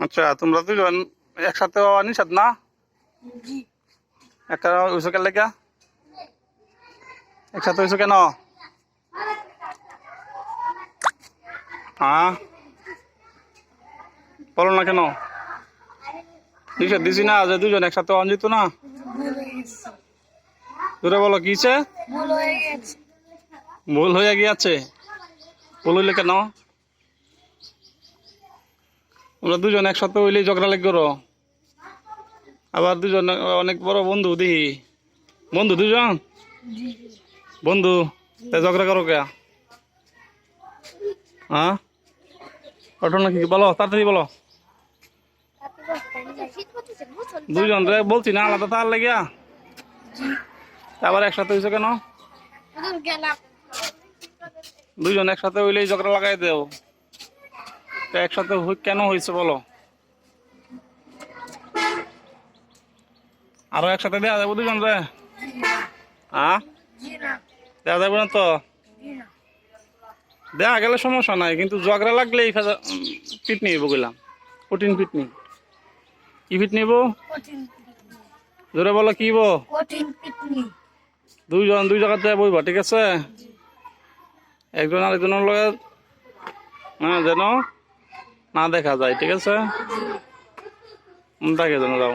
আচ্ছা, তোমরা দুজন একসাথে হওয়া নিষেধ না? জি। একটা হইছো কেন লেগা? একসাথে হইছো কেন? হ্যাঁ, বলো না কেন? নিষেধ দিছি না যে দুজন একসাথে হওয়া যেত না? ভুল হয়ে গেছে। তোরে বলো কিছে? ভুল হয়ে গেছে। ভুল হয়ে গিয়েছে। ভুল হইলে কেন? তোমরা দুজন একসাথে হইলেই ঝগড়া লেগ করো। আবার দুজন অনেক বড় বন্ধু দেখি। বন্ধু দুজন? জি। বন্ধু তাই ঝগড়া করো কে? হ্যাঁ, ঘটনা কি বলো, তাড়াতাড়ি বলো। দুজন রে বলছি না আলাদা তার লাগিয়া, জি। আবার একসাথে হয়েছে কেন? গেলাম। দুজন একসাথে হইলেই ঝগড়া লাগাই দেও। তা একসাথে কেন হয়েছে বলো? আরো একসাথে দেওয়া যাবো দুজন রে? হ্যাঁ, জি না। দেওয়া যাবে না তো? জি না। দেওয়া গেলে সমস্যা নাই, কিন্তু ঝগড়া লাগলেই পিট নিব গেলাম। কঠিন পিট নি। কি পিট নিব? কঠিন। জোরে বলো কি বো? কঠিন পিটনি। দুইজন দুই জায়গাতে বইবা, ঠিক আছে? একজন আরেকজনের লগে যেন না দেখা যায়, ঠিক আছে? থাকে যেন যাও।